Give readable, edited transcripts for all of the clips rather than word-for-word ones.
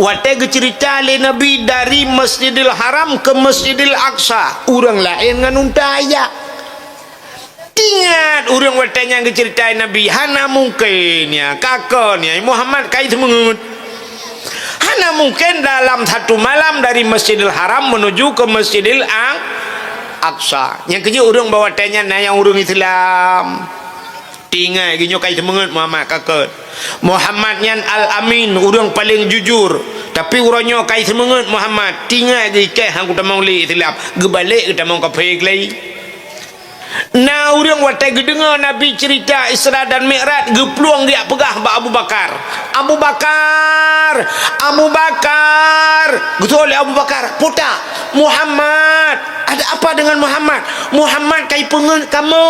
Wate cerita le Nabi dari Masjidil Haram ke Masjidil Aqsa. Orang lain ngan untaya. Ingat orang watanya cerita Nabi hana mungkin ya kakaknya Muhammad kait mengut. Hana mungkin dalam satu malam dari Masjidil Haram menuju ke Masjidil Aqsa. Yang kerja orang bawa tanya yang orang Islam. Tinggal ginyo kait mengut Muhammad kakak. Muhammad yang Al-Amin orang paling jujur, tapi orangnya kait semangat Muhammad tinggal je ke hang kita mau li Islam gebalik kita mau kafir lagi. Nah orang watai gedengar Nabi cerita Isra dan Mi'raj gepluang dia pegah ba Abu Bakar. Abu Bakar betul oleh Abu Bakar puta Muhammad ada apa dengan Muhammad kai pengen kamu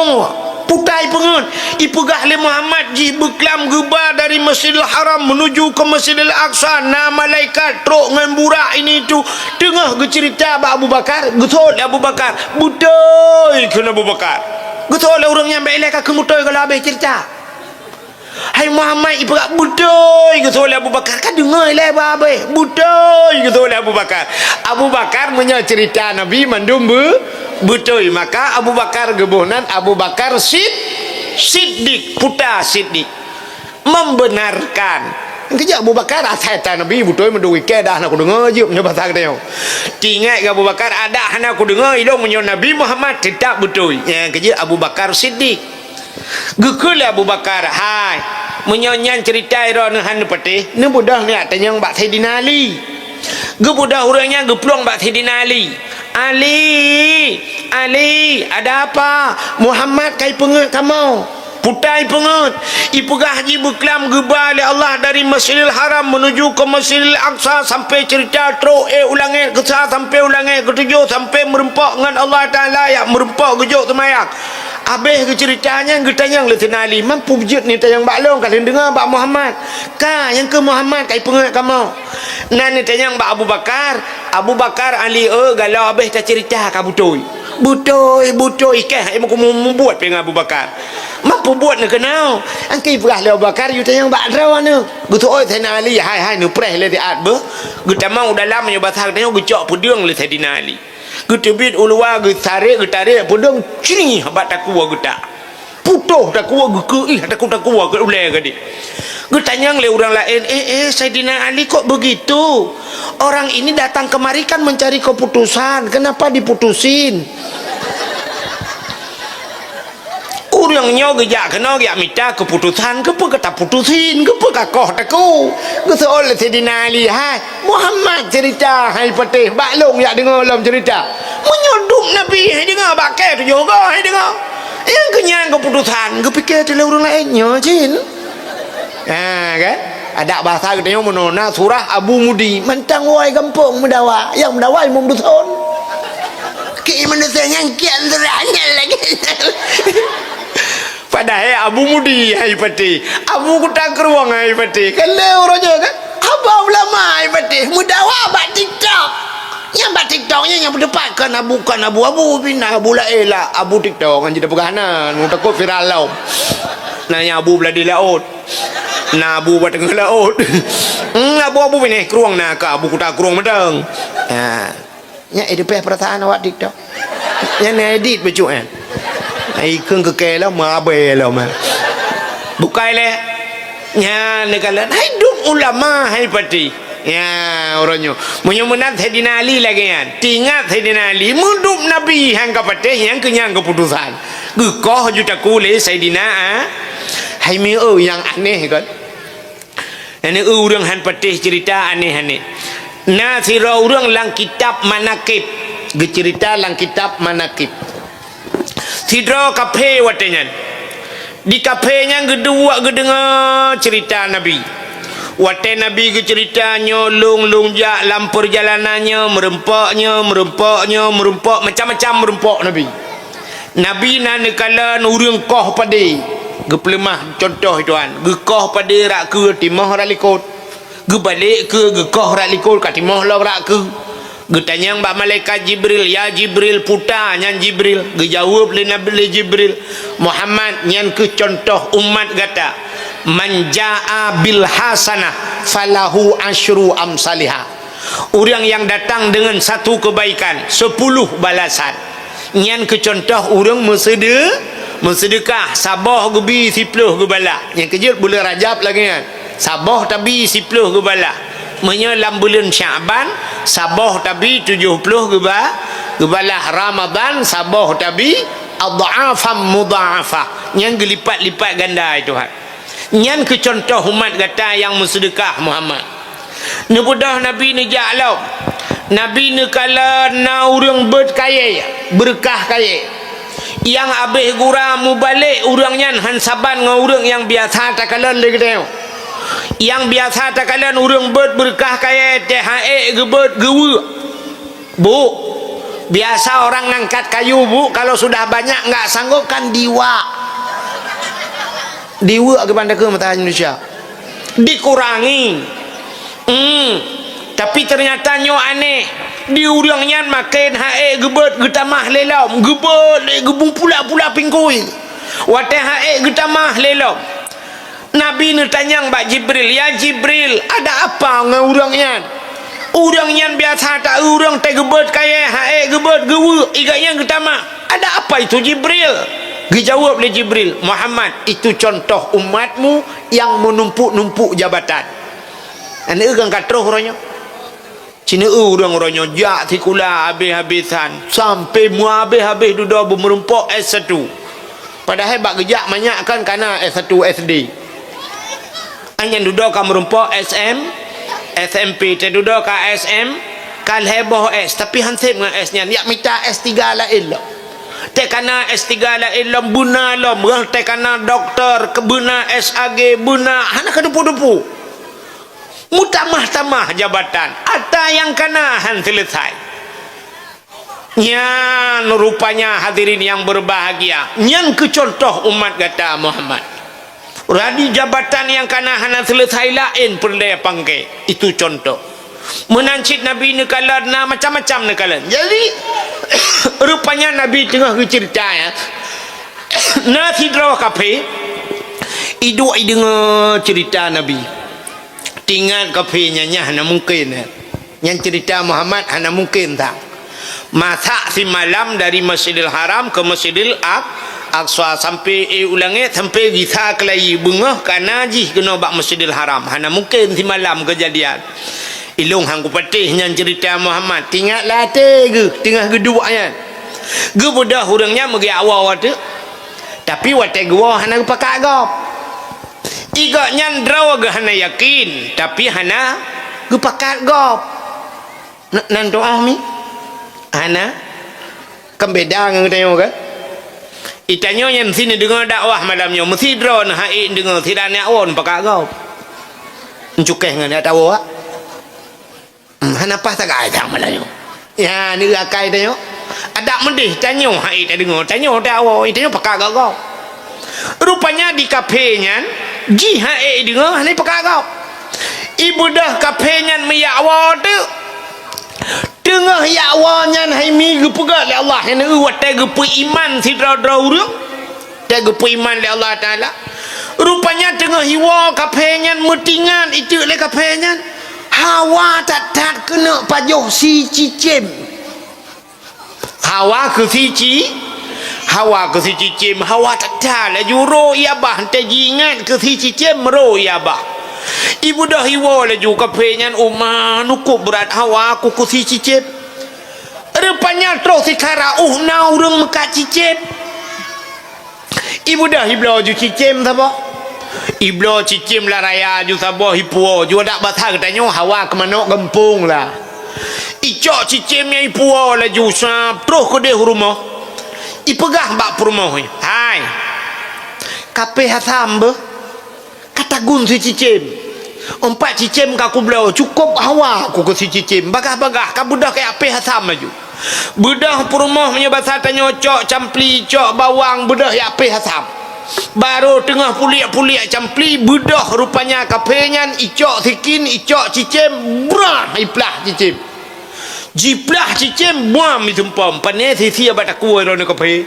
putai pengen ipegah le Muhammad ji beklam geba dari Masjidil Haram menuju ke Masjidil Aqsa. Na malaikat truk ngan burak ini tu tengah cerita ba Abu Bakar betul Abu Bakar budoi kena Abu Bakar betul orang yang baik lek ke mutoi kalau habis cerita hai Muhammad ipegah budoi betul Abu Bakar kan dengar le babe budoi betul Abu Bakar menyo cerita Nabi mandum betul maka Abu Bakar gebunan Abu Bakar Siddiq puta Siddiq membenarkan kerja Abu Bakar asal Nabi betul mendui ke dah nak dengar je punya bahasa dia tinggal Abu Bakar ada nak dengar idong menyo Nabi Muhammad tidak betul yang kerja Abu Bakar Siddiq gekul Abu Bakar hai menyanyian cerita ira han peti ne budah ni tanya bak Saidina Ali gebudah orangnya geplong bak Saidina Ali ada apa Muhammad kai penget kamu putai penget ipegah haji beklam geba oleh Allah dari Masjidil Haram menuju ke Masjidil Aqsa sampai cerita teruk ulangi kesah sampai ulangi ketujuh sampai merempak dengan Allah Ta'ala yang merempak gejuk semayang habis ke ceritanya getanya le tenali mampu bujut ni tayang baklong kalian dengar bak Muhammad ka yang ke Muhammad kai penget kamu nan ni tayang bak Abu Bakar Ali galau habis tak cerita ka butoi ke ai membuat dengan Abu Bakar mampu buat nak kenal angkai perah le Abu Bakar you tayang bak raw anu gutu oi Saidina Ali hai nu preh le diat be guta mau dalam nya bahasa tayang gecok pudung le Saidina Ali getebit ulwa getarik pudung cini habat takwa geta putuh takwa gekei takwa ke ulai gadi getanyang le orang lain Saidina Ali kok begitu orang ini datang kemari kan mencari keputusan kenapa diputusin orangnya gejak kena gak minta keputusan kepa kata putusin kepa kakoh taku geseol Saidina Ali hai Muhammad cerita hai patih baklong yak dengar dalam cerita menyoduk Nabi hai dengar bakai tu juga hai dengar yang kenyang keputusan kepikir tu orang lainnya jin kan ada bahasa katanya menona surah Abu Mudi mentang wai gampung mendawa yang mendawa imam dusun ke manusia yang kian teranya lagi padahal Abu Mudi hai pati Abu kutak ruang hai pati kalau orangnya kan abah ulama hai pati mudawa bak TikTok yang bak TikToknya yang berdepatkan Abu pindah Abu Laila Abu TikTok kan jadi pegahanan mu takut viral laut nanya Abu belah di laut nah Abu buat tengah laut Abu pindah keruang nak Abu kutak keruang medang nya edepeh perasaan awak TikTok yang edit baju kan ai keung ke lah mabe lah mah bukai le nya negala hidup ulama hai pati ya orangnya menyemenat Saidina Ali lagi kan tinggal Saidina Ali mundup Nabi hang kapatih yang kenyang keputusan gekoh juta kule Saidina hai meu yang aneh kan ini orang han patih cerita aneh-aneh nah sira orang lang kitab manakib cerita lang kitab manakib sidra kafe watenya di kafenya gedua gedengar cerita Nabi wate Nabi ke ceritanya lung jak dalam perjalanannya merempak macam-macam merempak Nabi nan kala urang koh pade geplemah contoh tuan gekoh pade rak ke timah ralikot gebalik ke gekoh ralikot kat timah lah rak ke getanyang bak malaikat Jibril ya Jibril puta nyan Jibril gejawab le Nabi Jibril Muhammad nyan ke contoh umat gata man jaa bil hasanah falahu asyru amsalihah. Orang yang datang dengan satu kebaikan 10 balasan. Nyan ke contoh orang bersedekah sabah gebi 10 gebala. Yang kejut bulan Rajab lagi kan. Sabah tabi 10 gebala. Menyelam bulan Syaban sabah tabi 70 gebala. Ramadan sabah tabi adha'afam mudha'afah. Yang gelipat-lipat ganda itu Tuhan. Nyan ke contoh umat kata yang bersedekah Muhammad. Nebudah Nabi ni ja'lau. Nabi ni kala na orang berkaya, berkah kaya. Yang habis gura mu balik orangnya hansaban dengan orang yang biasa takalan lagi tengok. Yang biasa takalan orang berkah kaya teh hae gebet gewe. Bu, biasa orang ngangkat kayu bu, kalau sudah banyak enggak sanggup kan diwa. Diwa ke bandar ke mata Indonesia. Dikurangi. Tapi ternyata nyo aneh di urangnya makin hae gebet getamah lelam gebet gebung pula-pula pingkui wate hae getamah lelam. Nabi ni tanya Mbak Jibril, ya Jibril ada apa dengan urangnya biasa tak urang teh gebet kaya hae gebet gewe iganya getamah, ada apa itu Jibril? Dijawab oleh Jibril, Muhammad itu contoh umatmu yang menumpuk-numpuk jabatan. Ane kan katroh orangnya. Cina orang-orangnya jak tikula habis-habisan sampai mu habis-habis duduk merumpok S1. Padahal bak gejak banyak kan karena S1 SD. Hanya duduk kan merumpok SMP, te duduk ka SM, kan heboh S, tapi hansip dengan S-nya. Yak minta S3 lain lah. Te kana S3 lain lah buna lah, te kana doktor, kebuna SAG, buna hana kedepu-depu. Mutamah-tamah jabatan ada yang kanahan selesai. Nyan rupanya hadirin yang berbahagia, nyan ke contoh umat kata Muhammad. Radi jabatan yang kanahan selesai lain perdaya pangkai. Itu contoh. Menancit Nabi ni kala na macam-macam ni kala. Jadi rupanya Nabi tengah cerita ya. Na sidra kafe. Idu dengar cerita Nabi. Tinggal kafenya hana mungkin. Yang cerita Muhammad hana mungkin tak. Masak si malam dari Masjidil Haram ke Masjidil Aqsa sampai ulangnya sampai gisa kelai bunga karena jih kena bak Masjidil Haram. Hana mungkin si malam kejadian. Ilung hang kupatih yang cerita Muhammad tinggal latih ke tengah geduanya. Ge budah orangnya megi awal tu. Tapi wate gua hana pakai gop. Iga nyan draw ge hana yakin tapi hana ge pakat gop. Nan doa mi hana kembeda dengan tengok ke itanyo yang sini dengar dakwah malamnya mesti draw nah hai dengar tidak nak on pakat gop encukeh dengan tak tahu hana pas tak ada malamnya ya ni akai tengok ada mendih tanyo hai tak dengar tanyo dakwah itanyo pakat gop. Rupanya di kafenya jihad dengar ni pakai kau. Ibu dah kafenya meyakwa tu. Tengah yakwanya hai mi gepegat le Allah yang wate gepe iman sidra-dra urang. Te gepe iman le Allah Taala. Rupanya tengah hiwa kafenya metingan itu le kafenya. Hawa tak kena pajoh si cicim. Hawa ke si Hawa ke si cicim, hawa tak lah juro ia bah tajingan ke si cicim ro ia bah. Ibu dah hiwa lah juga penyan umah nukup berat hawa aku ke si cicim. Rupanya terus sekarang na urang mekat cicim. Ibu dah hiblau ju cicim sapa? Iblau cicim lah raya ju sapa hipuo ju dak batang tanya hawa ke mana gempung lah. Icok cicim yang hipuo lah ju sap terus ke dia rumah. Ipegah bak rumah hai kape hatam be kata gun si cicim empat cicim kaku belau cukup hawa aku ke si cicim bagah-bagah ka budak ke ape hatam maju budak rumah punya bahasa tanya cok campli cok bawang budak ya ape hatam baru tengah puliak-puliak campli budak rupanya kapenya icok sikin icok cicim brah iplah cicim jiplah cicim buam itu pom pane sia bataku ro ne kape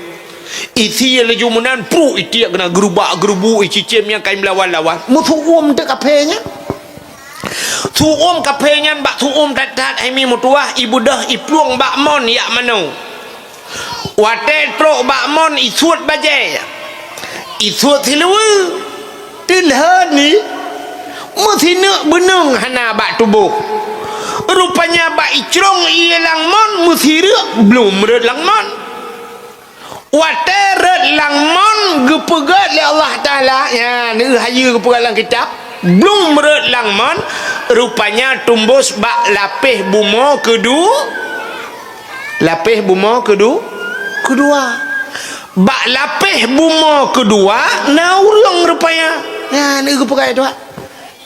isi le jumunan pru itia kena gerubak gerubu cicim yang kain melawan-lawan mutu um de kapenya Thu kapenyan bak thu tat ai mi mutuah ibu dah ipluang bak mon yak mano. Wate tro bak mon isuat baje. Isuat thilu. Tilha ni mesti nak benang hana bak tubuh. Rupanya bak icrong ia lang mon mesti rek belum red lang mon. Wate red lang mon gepegat le Allah Taala ya ni hayu gepegat lang kitab. Belum red lang mon rupanya tumbus bak lapih bumo kedua bak lapih bumo kedua naurung rupanya ya ni gepegat tu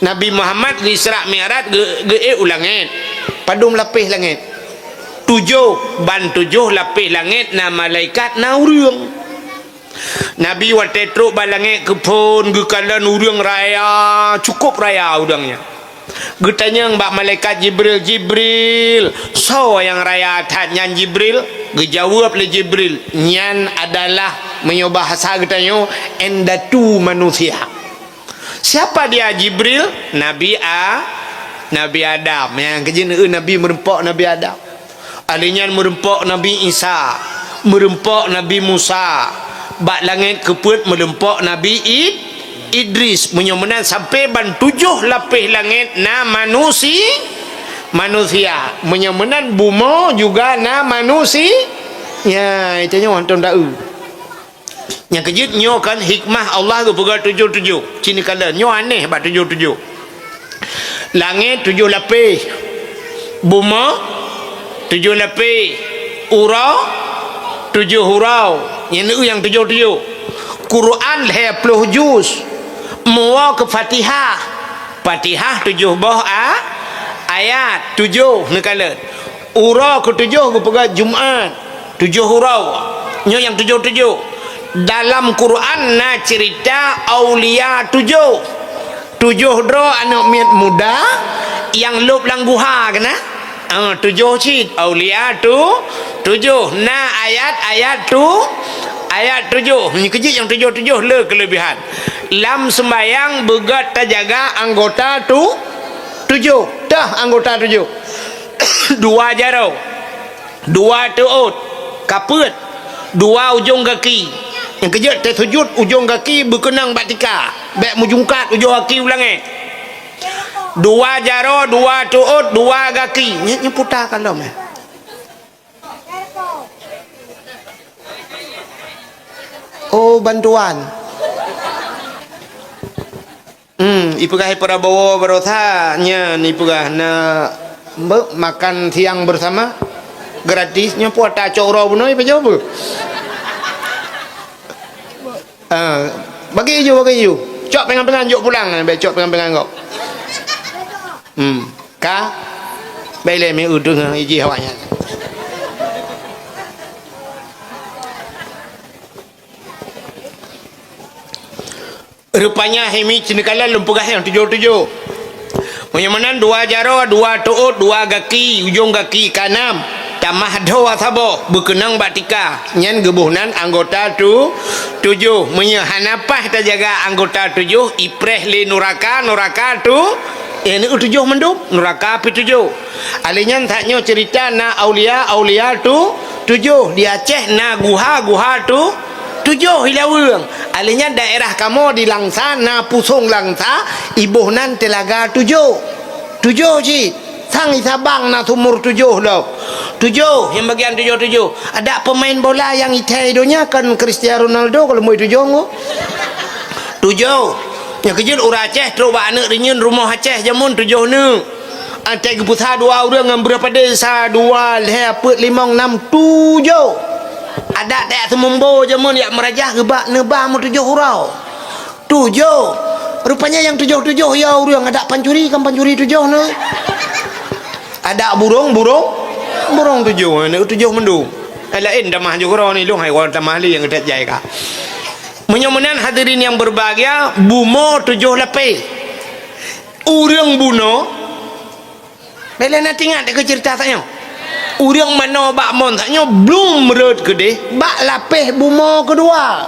Nabi Muhammad di Isra Mi'raj ge ulangit padum lapih langit 7 lapih langit na malaikat naurung Nabi wate truk balangit kepun gekalan urang raya cukup raya udangnya getanya mbak malaikat Jibril so yang raya nyan Jibril gejawab le Jibril nyan adalah menyobah bahasa getanya endatu manusia. Siapa dia Jibril? Nabi Adam yang kejin Nabi merempak Nabi Adam alinya merempak Nabi Isa merempak Nabi Musa bak langit keput merempak Nabi Idris menyomenan sampai ban 7 lapih langit na manusia menyomenan bumo juga na manusia ya itu nya wonton dau yang kejut nyo kan hikmah Allah tu pegang 7 cini kala nyo aneh bak 7 langit 7 lapih bumo 7 lapih urau 7 hurau yang 7 Quran 20 juz muwa ke Fatihah 7 boh ayat 7 nekala urau ke 7 ke pegang Jumaat 7 hurau nyo yang 7 dalam Quran na cerita aulia 7 dro anak miat muda yang lup lang guha kena 7 cid aulia 7 na ayat 7 ni kejit yang 7 le kelebihan lam sembayang begat terjaga anggota 7 dah anggota 7 dua jarau 2 tuut kaput 2 ujung kaki yang kejut tersujud ujung kaki berkenang batika baik mujungkat ujung kaki ulangi 2 jaro 2 tuut 2 kaki nya putar kalau meh oh bantuan ipegah para bawa berotha nya ni pegah na makan siang bersama gratisnya puata coro bunoi pe jawab bagi you cok pengan jok pulang be cok pengan kau ka bele me udung iji hawanya rupanya hemi cinekala lumpugah yang 7 menyamanan 2 jaro 2 tuut 2 kaki ujung kaki kanam tamah doa sabo berkenang batika nyan gebuhnan anggota 7 menyehanapah terjaga anggota 7 ipreh li nuraka tu ini 7 menduk nuraka pi 7 alinyan taknyo cerita na aulia tu 7 di Aceh na guha tu 7 hilaweng alinya daerah kamu di Langsa na pusung Langsa ibuhnan telaga 7 ji sang Sabang na sumur 7 lo 7 yang bagian 7 ada pemain bola yang itaidonya kan Cristiano Ronaldo kalau mau 7 yang kecil ura Aceh coba anak rinyen rumah Aceh jamun 7 ne antai keputar 2 orang dengan berapa desa 2 lepet 5 6 7 ada tak semumbo jamun yang merajah gebak nebah mu 7 hurau 7 rupanya yang 7 ya orang ada pancuri 7 ne ada burung 7 ni 7 mendung lain damah juga ni lu hai orang damah li yang dekat jaya ka menyomenan hadirin yang berbahagia bumo 7 lapis urang buno bela nak ingat dekat cerita tanya urang mana bak mon taknya belum merut gede bak lapis bumo kedua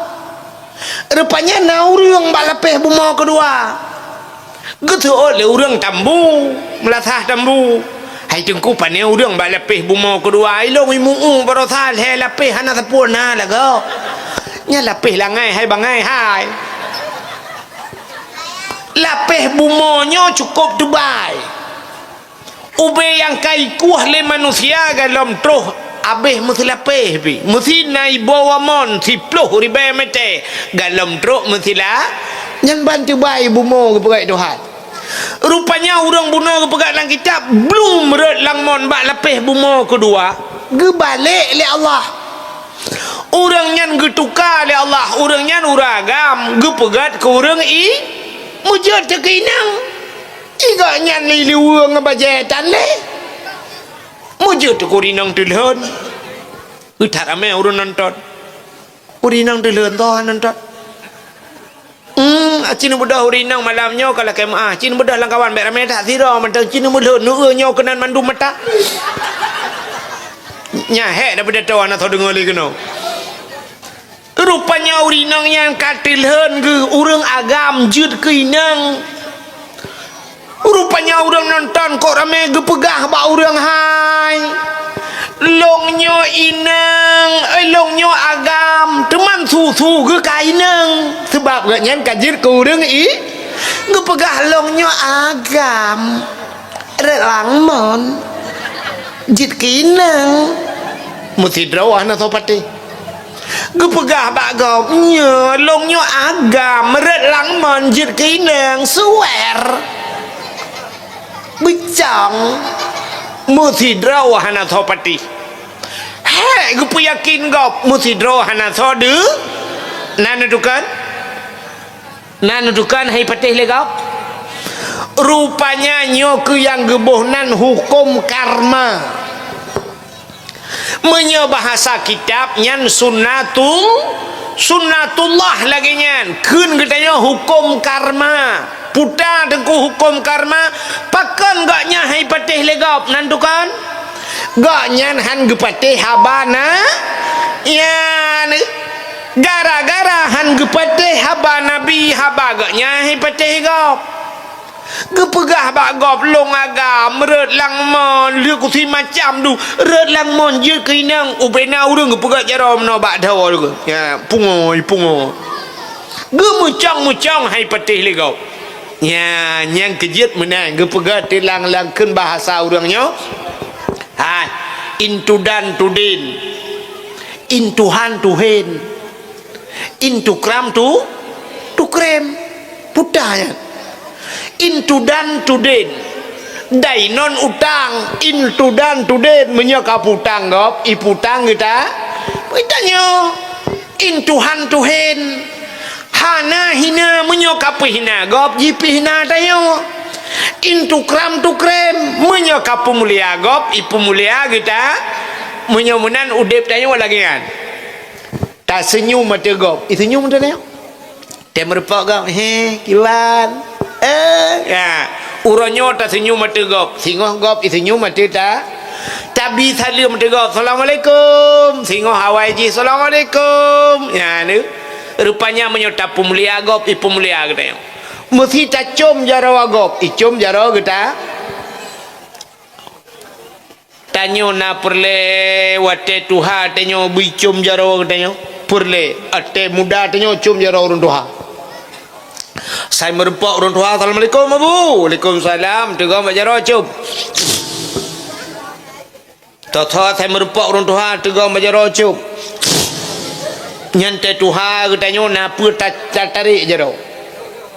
rupanya na urang bak lapis bumo kedua Gitu oleh orang tambu melatah tambu hai tengku panel orang bak lepih bumo kedua ilong imu barothal he lepih hana tapuna lago nya lepih langai hai bangai hai lepih bumonyo cukup Dubai ube yang kai kuah le manusia galom troh abeh mesti lepih bi mesti nai bawa mon si ploh ribe mete galom troh mesti la yang bantu bai bumo ke pegai Tuhan. Rupanya orang bunuh ke pegat dalam kitab belum mered langmon bak lepih bumo kedua gebalik oleh Allah orang nyan getukar oleh Allah orang nyan uragam gepegat ke orang mujud ke inang iga nyan li liwang ngebajetan le mujud ke urinang telhon utar ame orang nonton urinang telhon tohan nonton cina budak urinang malamnya kalau kemah cina budak lang kawan baik ramai tak sira mentang cina budak nuanya kenan mandu mata nyahek daripada tawan atau dengar lagi kena rupanya urinang yang katilhan ke orang agam jud ke inang rupanya orang nonton kok ramai gepegah bak orang hai longnyo inang longnyo agam teman susu ke kainang sebab gaknya kajir ke orang ngepegah longnyo agam relangmon jit kinang mesti drawah na topati ngepegah bak gopnya longnyo agam relangmon jit kinang suwer bicang mesti drawah na topati hei gupu yakin gop mesti drawah na tode nanudukan hai patih le gop rupanya nyoku yang gebohnan hukum karma menyebahasa kitab nyan sunnatullah lagi nyan kun katanya hukum karma putar dengku hukum karma pakan gaknya hai patih legap nandukan gaknya han gepatih habana ya gara-gara han gepatih haba nabi haba gaknya hai patih gap gepegah bak gop long agam red langmon liu kusi macam du red langmon je keinang ubena urang gepegah jarom no bak dawa juga ya pungo gemucang hai patih legap ya yang kejut menang gepegah tilang-langkeun bahasa urangnya ha into dan to din into han to hen into kram to krem putahnya into dan to din dai non utang into dan to din menyaka putang gop iputang kita into han to hen hana hina menyokap hina gop jipi hina tayo into kram to krem menyokap mulia gop ipu mulia kita menyomunan udep tayo lagi kan tak senyum mata gop senyum mata tayo dia merupak gop kilan ya uronyo tak senyum mata gop singoh gop senyum mata ta tabi salim mata gop assalamualaikum singoh hawai ji assalamualaikum ya ni rupanya menyotap pemulia gop ipu mulia kita mesti tak cum jarawa gop icum jarawa kita tanyo na perle wate tuha tanyo bicum jarawa kita perle ate muda tanyo cum jarawa urun tuha saya merupak urun tuha assalamualaikum abu waalaikumsalam tegak jarawa cum Tata saya merupak urun tuha tegak jarawa cum nyante tuha katanya napa tarik jaro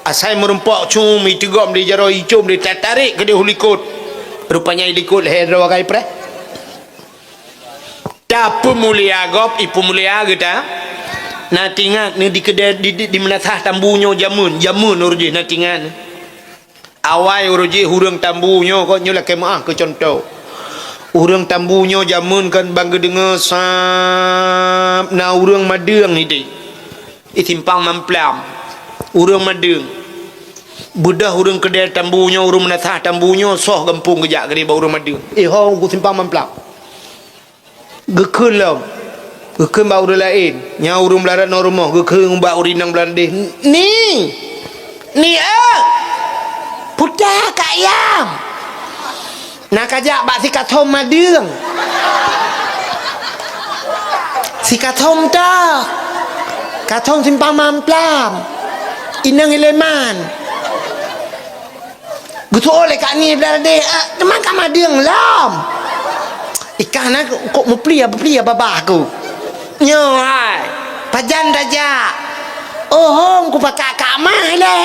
asai merempak cumi tegam di jaro icum di tarik ke dia hulikut rupanya ilikut hero kai pre tapu mulia gop ipu mulia kita na tingak ni di kedai di menatah tambunyo jamun urji na tingak awai urji hurang tambunyo kok nyula kemah ke contoh urang tambunyo jamun kan bangga dengar sap na urang madeng ni dek itimpang mamplam urang madeng budah urang kedai tambunyo urang menatah tambunyo soh gempung kejak kali ba urang madeng ho ku simpang mamplam gekelam gekeun ba urang lain nya urang melarat no rumah gekeun ba urinang belandeh ni Pudah Kak Yam. Nak ajak bak si kathom madeng. Si kathom dah. Kathom simpang mamplam. Inang Ileman. Gutu oleh Kak ni belah deh. Teman Kak madeng lam. Ikan nak kok mau pelia babah aku. Nyo hai. Pajan raja. Oh hong ku pakak Kak Mah le.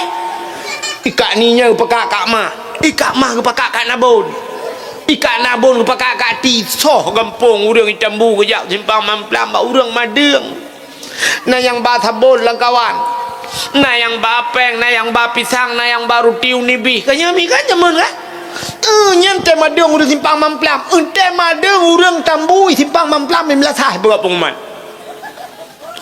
Ikan ni nya pakak Kak Mah. Ikan mah ku pakak Kak Nabon. Ikan Nabon ku pakak Kak Ti. Soh kampung urang Itambu ku jak simpang mamplam ba urang madeng. Na yang ba Thabon lang kawan. Na yang ba Peng, na yang ba Pisang, na yang ba Rutiu Nibi. Kanya mi kan jaman kan? Nyam te madeng urang simpang mamplam. Te madeng urang Tambu simpang mamplam memlasah berapa pengumuman.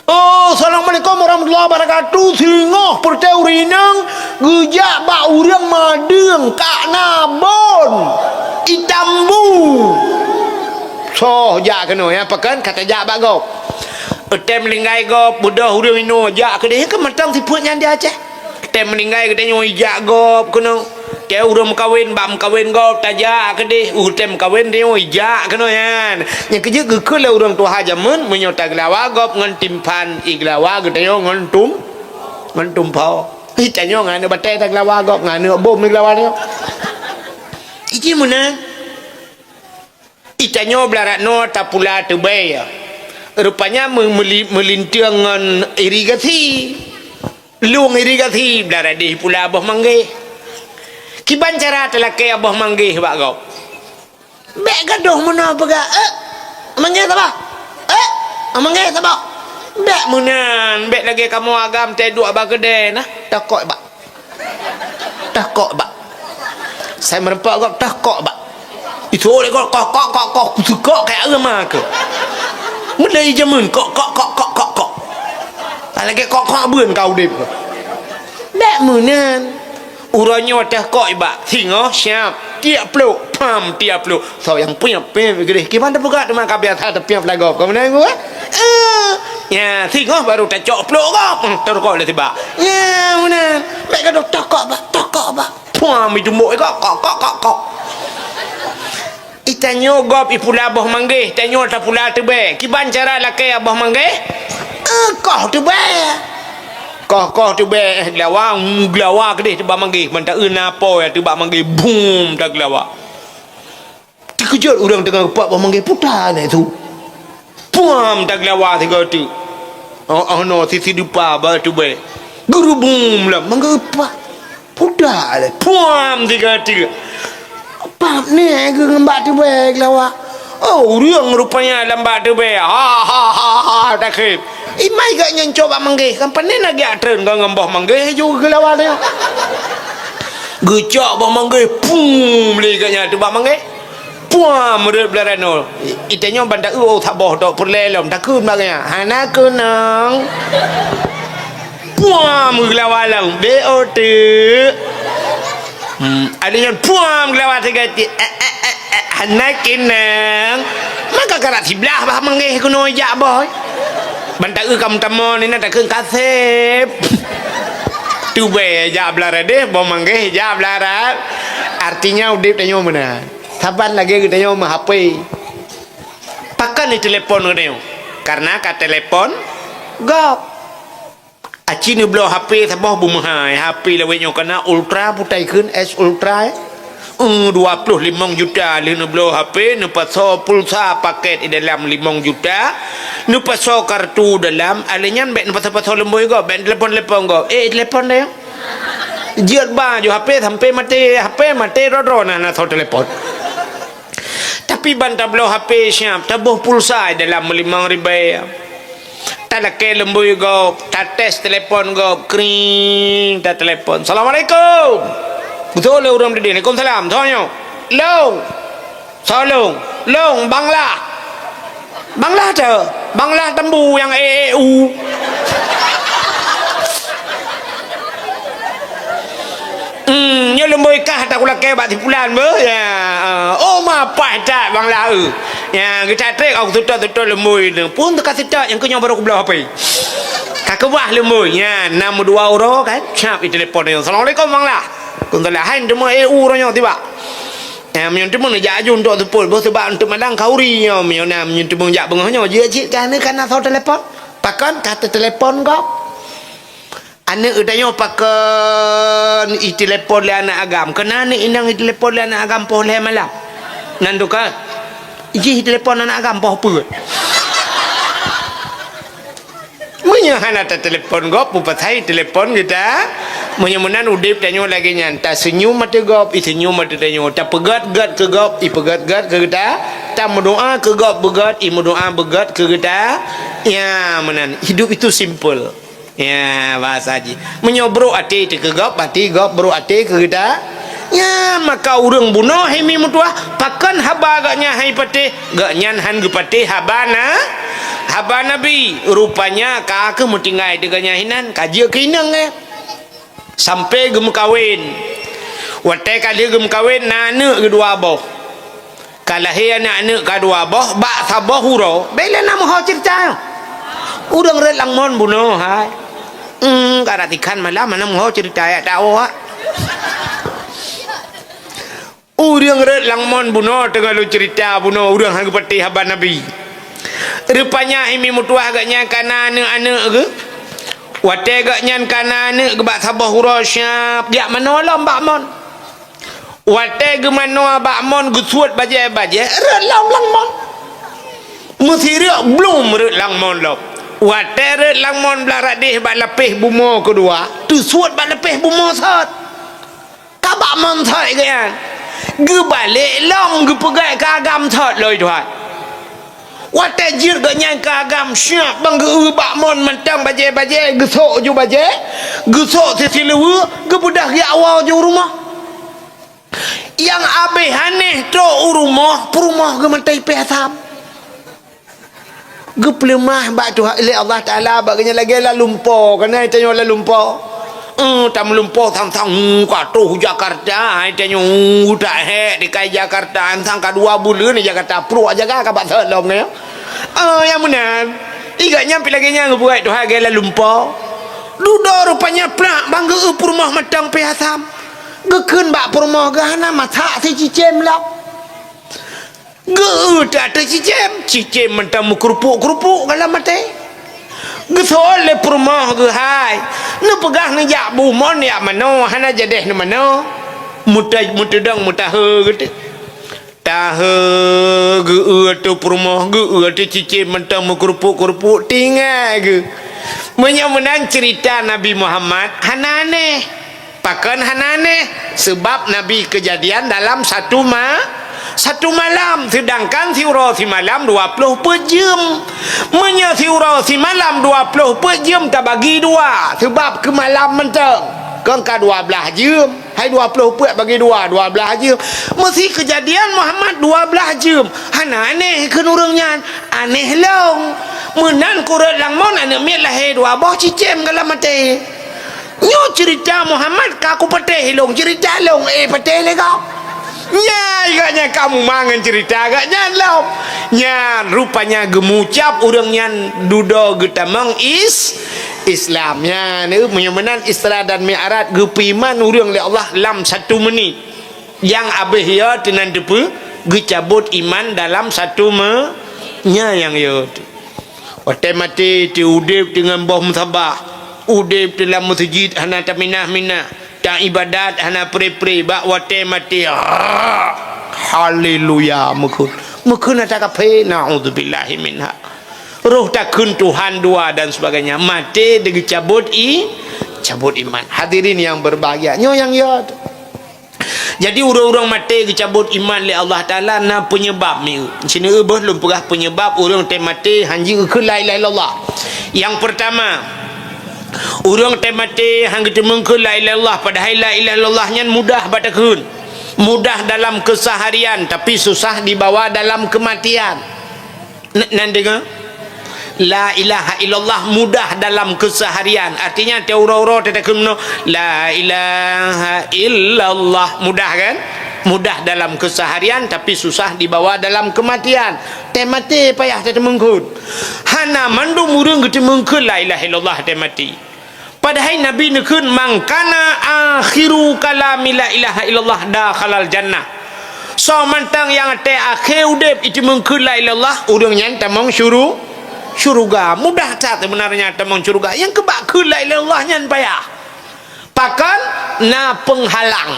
Oh, assalamualaikum warahmatullahi wabarakatuh. Singoh perteu rinang gejak ba urang madeng Kak Nabon Itambu. So ja kena ya pakan kata ja ba go. Tem linggai go budah urang ino ja ke dia ke matang tiput nyan dia aceh. Tem linggai ke dia nyoi ja go kena. Ke urang kawin bam kawin go taja ke dia tem kawin dia nyoi ja kena yan. Nya keje ke ke le urang tua jaman menyota glawa go ngan timpan iglawa ke dia ngan tum pau. Ita nyo ngane batai ta glawa go ngane bom glawa dia. Iki mana? Ita nyo blarat no tapula tu bay. Rupanya melintiang dengan irigasi. Luang irigasi blarat di pula Abah Manggih. Kiban cara telake Abah Manggih bak kau. Bek gaduh mana pega? Manggih tak apa? Manggih tak apa? Bek munan, bek lagi kamu agam teh dua abah gede nah. Takok bak. Saya merempak kau takok bak. Itu oleh kau kok kayak apa ke? Mulai jaman kok. Lagi kok buen kau dep. Bek munan. Urangnya dah kok ibak. Singoh siap. Tiap peluk. Pam tiap peluk. So yang punya gede. Gimana buka dengan kabiat ada piap lagi. Kau mana gua? Ya, singoh baru tak cok peluk kau. Terus kau le tiba. Ya, munan. Bek kau takok bak. Pam itu muk kok. Itanyo gop ipula Abah Manggih. Tanyo tak pula tebe. Kiban cara laki Abah Manggih? Kau tebe. Kau tebe. Glawa ke deh teba Manggih. Manta apa ya teba Manggih. Boom tak glawa. Dikejut orang tengah kepak Abah Manggih. Putar lah tu. Boom tak glawa tiga tu. Oh no. Sisi dupa bah tebe. Guru boom lah. Manggih kepak. Putar lah. Boom tiga. Pap ni ke lembak tu baik lawa. Oh, riang rupanya lembak tu baik. Ha takib. Imai gak nyen coba Manggih. Kan panen lagi atren kau ngembah Manggih juga lawa dia. Gecak bah Manggih. Pum li katnya tu bah Manggih. Puam merut belarano. Itanya bandak tak boh dok perlelom takut baganya. Hana kunang. Puam lawa lang. BOT. Ada yang puam gelawat segati anak kinang maka karat sebelah bah Manggih kuno jak boy bantak kamu tamon ini tak kasep tu be jak belara deh bah Manggih jak belara artinya udip tanyo mana saban lagi kita nyo mah HP pakai ni telepon kita karena ka telepon gop aci ni blow HP sabah bumahai HP lewetnya kena ultra putai kun S ultra 25 juta ni blow HP ni paso pulsa paket di dalam 5 juta ni paso kartu dalam alinyan bet ni paso lemboy go bet telepon go telepon dia jiat ba jo HP sampai mati ro na so telepon tapi banta blow HP siap tabuh pulsa dalam 5,000 tak laki lembu go, tak tes telepon go, kring, tak telepon. Assalamualaikum. Betul le orang di sini. Waalaikumsalam. Tanya. Long, Bangla tu. Bangla tembu yang EU. Nya lembu kah tak laki bat tipulan ber. Ya. Oh ma tak Bangla ya kita trek aku tutup lembu ni pun terkasih tak yang kau baru aku belah apa kakak lembu ya 62 euro kan siap di telepon dia. Assalamualaikum Bangla kun talahan tu mah urangnya tiba menyon tu mah ja ajun tu pol bos sebab untuk malang kauri nya menyon menyon tu ja bengahnya je cik kan kana so telefon pakan kata telefon kau anak udahnya pakan i telefon le anak agam kena ni indang i telefon le anak agam poh le malam nandu ka i telefon anak agam poh apa munya hana ta telefon gop pupatai telefon kita munya menan udip tanyo lagi nyan ta senyum mata gop i senyum mata tanyo ta pegat-gat ke gop i pegat-gat ke kita ta berdoa ke gop begat i berdoa begat ke kita ya menan hidup itu simple ya bahasa haji menyobro ati ke gop ati gop bro ati ke kita ya maka urang bunuh hemi mutua pakan haba agaknya hai pate gak nyan han gepate habana haba nabi rupanya ka ke mutingai deganya hinan kaji keinang sampai gem kawin wate kali gem kawin nane kedua boh kalah he anak kedua boh ba saboh huro bela nama ho cerita urang red langmon bunuh hai karatikan malam mana mau cerita ya tahu urang red langmon bunuh tengah lu cerita bunuh urang hang pati haba nabi rupanya imi mutuah agaknya kana anak ke wate agaknya kana anak ke bak sabah hurasya dia mana lah mbak mon wate ke mana mbak mon gusuat baje-baje red langmon mesti red belum red langmon lo wate red langmon belarak deh bak lepih bumo kedua tu suat bak lepih bumo sat kabak mon thai kan ge balik long ge pegai kagam thot loi tuan wate jir ge nyang kagam siap bang ge bak mon mentang baje-baje ge sok ju baje ge sok sesilewu ge budak ge awal ju rumah yang abe haneh to rumah perumah ge mentai pesam ge pelemah bak tu ile Allah taala baganya lagi la lumpo kana tanyo la lumpo tam lumpo thang ka tu Jakarta ai tanyo udah he di kai Jakarta thang ka 2 bulan di Jakarta pro jaga ka bat lom ne yang menan iga nyampe lagi nyang buat tu harga la lumpo dudo rupanya plak bangga rumah matang piasam gekeun bak rumah gahana masak si cicem lah ge tak ada cicem mentang kerupuk kalau mati ge sole rumah ge hai nu pegah ni jak bu mon ya mano hana jadeh ni mano mutadang mutahe gitu tahe ge tu rumah ge tu cicem mentang kerupuk tinggal ge menang cerita Nabi Muhammad hanane pakan hanane sebab Nabi kejadian dalam satu malam sedangkan siuro si malam 20 jam menyesiuro si malam 20 jam tak bagi dua sebab ke malam mentang kan ka 12 jam hai 20 bagi dua 12 jam mesti kejadian Muhammad 12 jam hana aneh ke nurungnya aneh long menan kurat langmon anak miat lahir 2 boh cicem kalau mati nyo cerita Muhammad ka aku pateh long cerita long pateh le kau nya iganya kamu mangan cerita agaknya long nya rupanya gemucap urangnya dudo getamang Islamnya ni menyamanan Isra dan Mi'raj gepiman urang li Allah dalam 1 menit yang abih ya tenan depe gecabut iman dalam 1 nya yang ya ote mati ti udip dengan boh musabah udip dalam masjid hana taminah tak ibadat hana pre bak wate mati haleluya mukun tak kape naudzubillahi minha roh takun Tuhan dua dan sebagainya mati dengan cabut iman hadirin yang berbahagia nyo yang ya jadi orang-orang mati dicabut iman oleh Allah Taala na penyebab ni sini belum pernah penyebab orang mati hanji ke la ilaha illallah yang pertama urang teh mati hang ketemu ke la ilaha illallah padahal la ilaha illallahnya mudah batakun mudah dalam keseharian tapi susah dibawa dalam kematian nan dengar la ilaha illallah mudah dalam keseharian artinya te uro-uro te takun la ilaha illallah mudah kan mudah dalam keseharian tapi susah dibawa dalam kematian te mati payah te mengkut hana mandum urang ketemu ke la ilaha illallah te mati Padahal Nabi nekun mangkana akhiru kalami la ilaha illallah dakhalal jannah. So mantang yang te akhir udip itu mengkun la ilallah urang yang tamang syurga. Mudah tak sebenarnya tamang syurga. Yang kebak kun la ilallah nyan payah. Pakan na penghalang,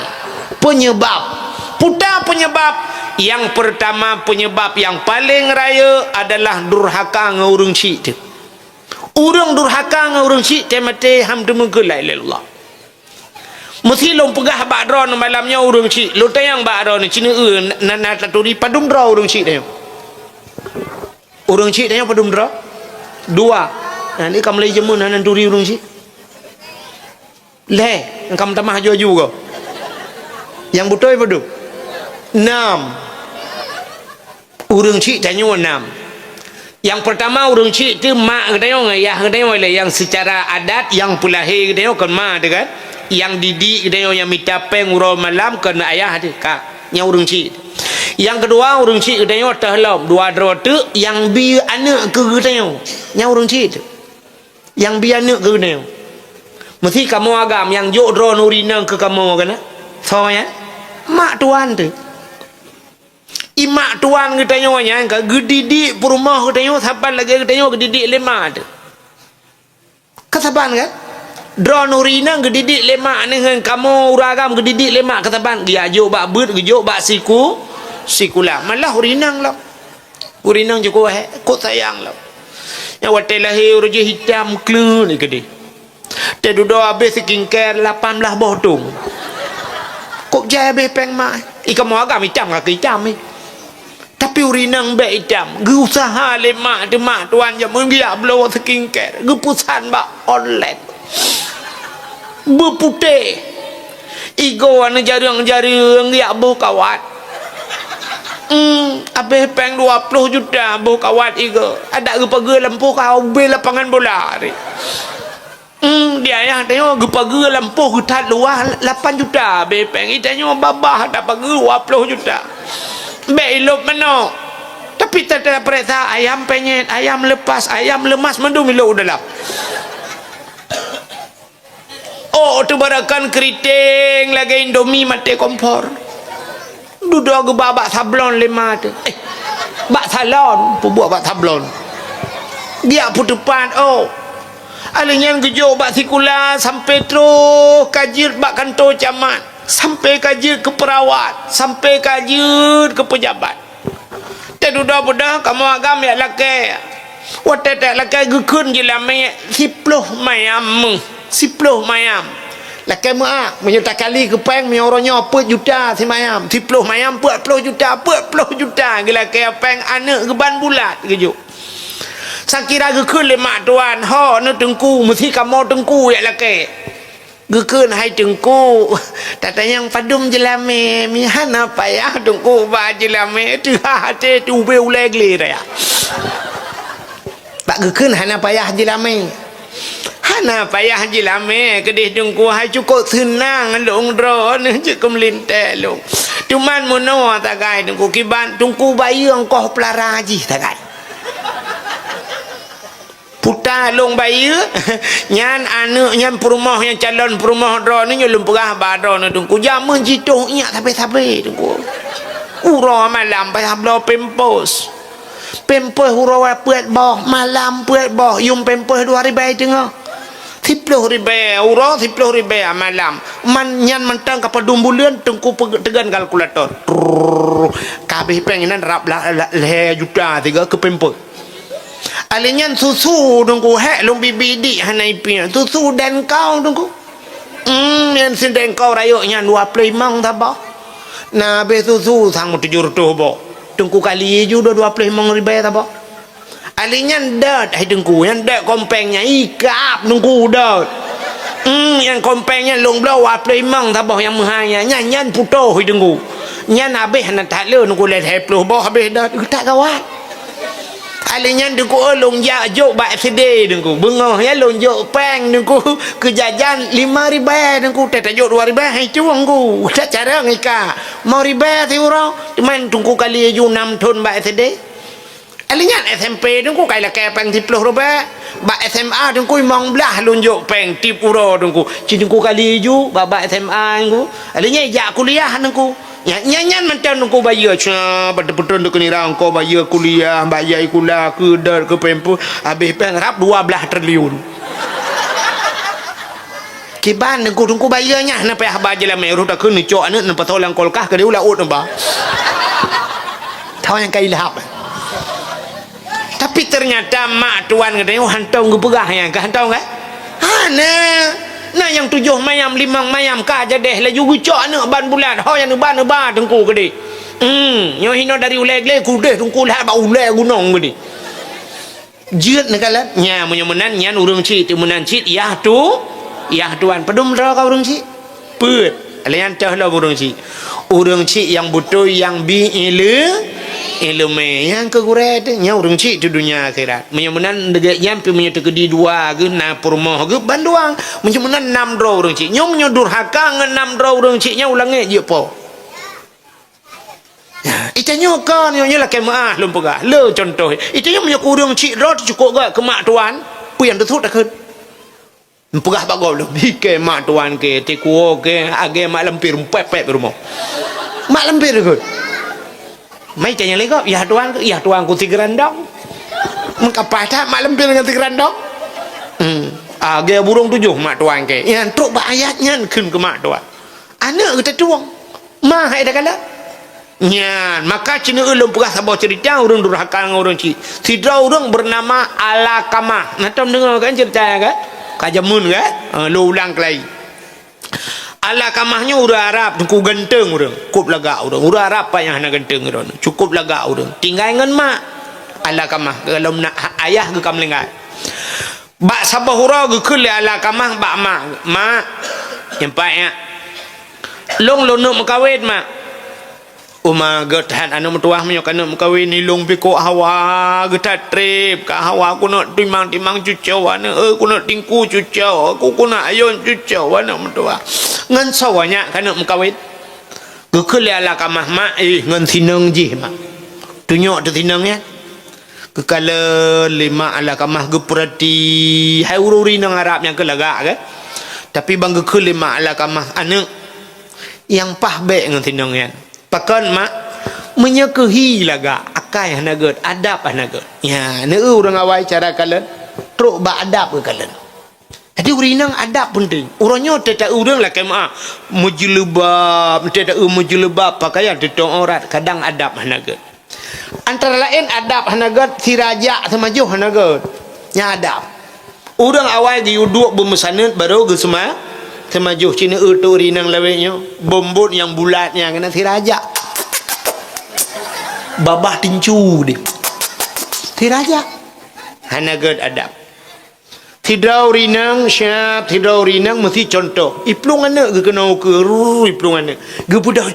penyebab. Putar penyebab. Yang pertama penyebab yang paling raya adalah durhaka dengan urang syik tu. Urang durhaka dengan urang syik te mati ham tu mengkun la ilallah. Mesti long pegah bak drone malamnya urang syik. Lo tayang bak drone cina na taturi padum draw urang syik dia. Urang syik dia padum draw. Dua. Nah ni kam lei jemu nan turi urang syik. Le, kam tamah jo juga. Yang betul padum. 6. Urang syik tanya 6. Yang pertama urang syik tu mak kedayong ayah kedayong yang secara adat yang pelahir kedayong kan mak tu kan. Yang didik kedayong yang minta peng urang malam kena ayah dia kak yang urang syik. Yang kedua urang syik kedayong terhelom dua dro tu yang bi anak ke kedayong yang urang syik tu. Yang bi anak ke kedayong. Mesti kamu agam yang jok dro nurinang ke kamu kan. So ya. Mak tuan tu. Imak tuan kedayong yang ke gedidik perumah kedayong saban lagi kedayong gedidik lema tu. Kesaban kan? Drone urina gedidik lemak dengan kamu uragam gedidik lemak kataban dia ajuk bak beut gejuk bak sikula malah urinang lah urinang juga kok sayang lah yang wate lahir urje hitam klun ni gede te dudo habis skincare 18 botung kok jaya be peng mak ikamu agam hitam kaki hitam ni tapi urinang be hitam ge usaha lemak de mak tuan je mun dia blow skincare ge pusan bak online berputih igo anu jarang-jarang dia bu kawat habis peng 20 juta bu kawat igo ada ke pagi lampu kau bel lapangan bola ni dia yang tengok ke pagi lampu hutan luar 8 juta be peng itanya babah ada pagi 20 juta be ilop mano tapi tak ada periksa ayam penyet ayam lepas ayam lemas mendung ilok dalam. Oh tu barakan keriting lagi indomie mati kompor duduk ke babak sablon lima tu bak salon buat bak sablon dia pun depan oh alingnya gejuk bak sikula sampai terus kajir bak kantor camat sampai kajir ke perawat sampai kajir ke pejabat tak duduk budak kamu agam ya laki watak tak laki gekun je lah 10 mayam laki mak menyerta kali kepeng menyorongnya 4 juta si mayam 10 mayam 40 juta gila kaya peng anak geban bulat kejuk sakira gekun lemak tuan ho no tengku mesti kamu tengku ya laki gekun hai tengku tatanya yang padum jelame mihan apa ya tengku ba jelame tu hati tu be ulegle ya tak gekun hana payah jelame hana payah jelame kedih tengku hai cukup senang long drone je kemelintek long cuman mono tagai tengku kiban tengku bayi engkau pelara haji tagai putar long bayi nyan anak nyan perumah yang calon perumah drone ni nyulum perah badron tengku jaman jituh ingat sampai tengku ura malam payah blau pempos ura puat boh malam puat boh yung pempos 2,000 tengah 10,000 ura 10,000 malam man nyan mentang kapal dumbulian tengku tegan kalkulator kabeh pengenan rap le juta 3 ke pempos alinyan susu tengku hek long bibi dik hanai pi susu dan kau tengku yang sindeng kau rayuk nyan 25 tabah na be susu sang 700 boh tengku kali je udah 25,000 tabah alinyan dat hai tengku yang dat kompengnya ikap tengku dat yang kompengnya long blau 25 tabah yang mahanya nyan putoh hai tengku nyan habis nak tak le tengku le 20 boh habis dat tak kawan alinyan tengku long ja jok bak sedih tengku bengah ya long jok peng tengku ke jajan 5,000 tengku tak jok 2,000 hai cuang ku tak cara ngika mau riba ti uro cuman tengku kali ju 6 ton bak sedih Alinya SMP tu ku kai la ke peng 10 rupiah. Ba SMA tu ku mong belah lunjuk peng tip uro tu ku. Cin ku kali ju ba SMA ku. Alinya jak kuliah tu ku. Nyanyan macam tu ku bayar cha betul-betul tu ni rang ko bayar kuliah, bayar kuliah ke dar ke pempu habis peng rap 12 triliun. Kiban ku tu ku bayarnya na pe haba je la meru ta kun ni cok na patolang kolkah ke dia ulah ut ba. Tahu yang kai lahap. Tapi ternyata mak tuan kata hantong ke pegah yang ke hantong kan nah yang 7 mayam 5 mayam ka jadeh la jugu cok nak ban bulan ho yang ban ba tengku ke di nyo hino dari uleg-leg ku deh tengku lah ba uleg gunung ke di jeut nak kalat nya menyemenan nyan urang ci tu menan ci yah tuan pedum ro ka urang ci peut alian teh la urang ci yang butuh yang bi ilmu yang kegure tu nya urang ci tu dunia akhirat menyemenan degek nyampi menye tekedi dua ge na purmoh ge banduang menyemenan 6 ro urang ci nyong durhaka ngan 6 ro urang ci nya ulange je po itanyo kan nyo la kemaah lum pegah le contoh itanyo menye urang ci ro cukup ge ke mak tuan puyan tu tak ke pegah bagol bike mak tuan ke tikuo ke age mak lempir pepet rumah mak lempir ke mai tanya lagi kok ya tuan ku 3 randong mengkapai tak mak lempir dengan 3 randong age burung 7 mak tuan ke yang truk ba ayatnya kun ke mak tuan anak kita tuang mah hai dah kala nyan maka cina ulun pegah sabar cerita urang durhaka urang ci sidra urang bernama Alakamah natam dengar kan cerita kan kajamun kan lu ulang kelai Alakamahnya urang Arab ku genteng urang cukup lega urang Arab apa yang nak genteng urang cukup lega urang tinggal dengan mak Alakamah kalau nak ayah ke kamlengai bak sabah hura ke kul Alakamah bak mak yang payah long nak kawin mak Uma gertahan anu metuah menyo kana mengkawin nilung piko hawa getat trip ka hawa ku nak timang cucau ana ku nak tingku cucau aku ku nak ayon cucau ana metuah ngan sawanya kana mengkawin gekele ala kamah mak ngan sineng ji mak tunyok tu sineng ya kekala lima ala kamah geperati hai ururi nang Arab yang kelagak kan tapi bang gekele lima ala kamah anak yang pahbek ngan sineng ya pakan mak menyekehi laga akai hanaget adab hanaget ya neu urang awai cara kalen truk ba adab ke kalen jadi urinang adab penting urangnya tak urang lah kema mujlebab tak mujlebab pakaian tetong aurat kadang adab hanaget antara lain adab hanaget si raja semajuh hanaget nya adab urang awai di uduk bemesanut baru ge semajuh cina tu rinang lawenya bombot yang bulatnya kena si raja babah tincu dia si raja hanaget adab tidrau rinang syab tidrau rinang mesti contoh iplung anak ke kena ke iplung anak ge budak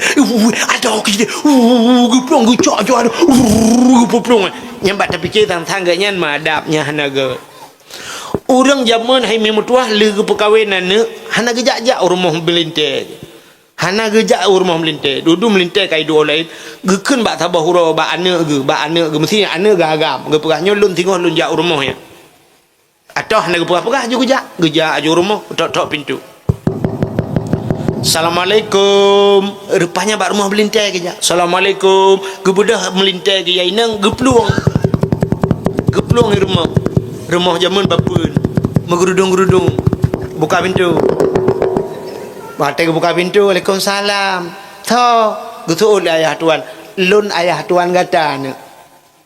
ada kita ge plong ge cok ada ge plong nyambat tapi kita tangganya madapnya hanaget orang zaman hai memutuah le ke perkahwinan ne hana gejak-jak rumah melintai hana gejak rumah melintai dudu melintai kai dua lain gekeun bak tabah hura bak anak ge mesti anak gagam ge perahnya lun tengok lun jak rumahnya atau hana ge perah je gejak je rumah tok pintu Assalamualaikum rupanya bak rumah melintai gejak Assalamualaikum ge budah melintai ge yainang ge peluang di rumah zaman bapun menggerudung-gerudung buka pintu mata buka pintu Waalaikumsalam tho gutul ayah tuan lun ayah tuan gatana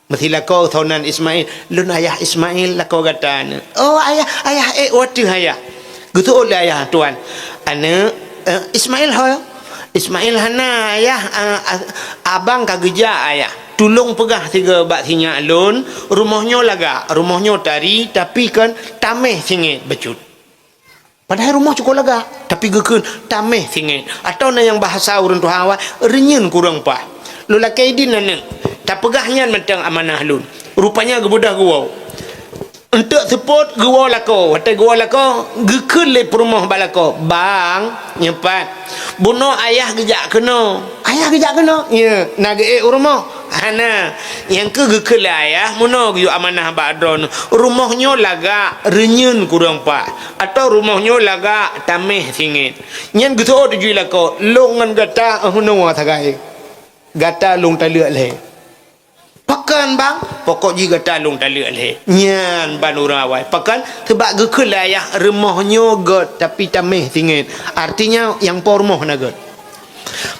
mesti lako thonan Ismail lun ayah Ismail lako gatana oh ayah watu ayah gutul ayah tuan ana Ismail Ismail hana ayah abang kageja ayah tulung pegah 3 bak sinyak lun rumahnya laga rumahnya tari tapi kan tameh singit becut padahal rumah cukup laga tapi gekun tameh singit atau na yang bahasa urang tu hawa renyun kurang pah lu lakai din nana tak pegahnya mentang amanah lun rupanya gebudah guau untuk support gua lako watai gua lako gekun le rumah balako bang nyempat buno ayah gejak kena ya nage rumah hana yang kegelai ya muno yu amanah badron rumahnya laga renyun kurang pak atau rumahnya laga tameh singit nyen gitu tuju la ko longan gata huno wa thagai gata long talek le pakan bang pokok ji gata long talek le nyen banura wai pakan sebab gegelai ya rumahnya got tapi tameh singit artinya yang por rumah na got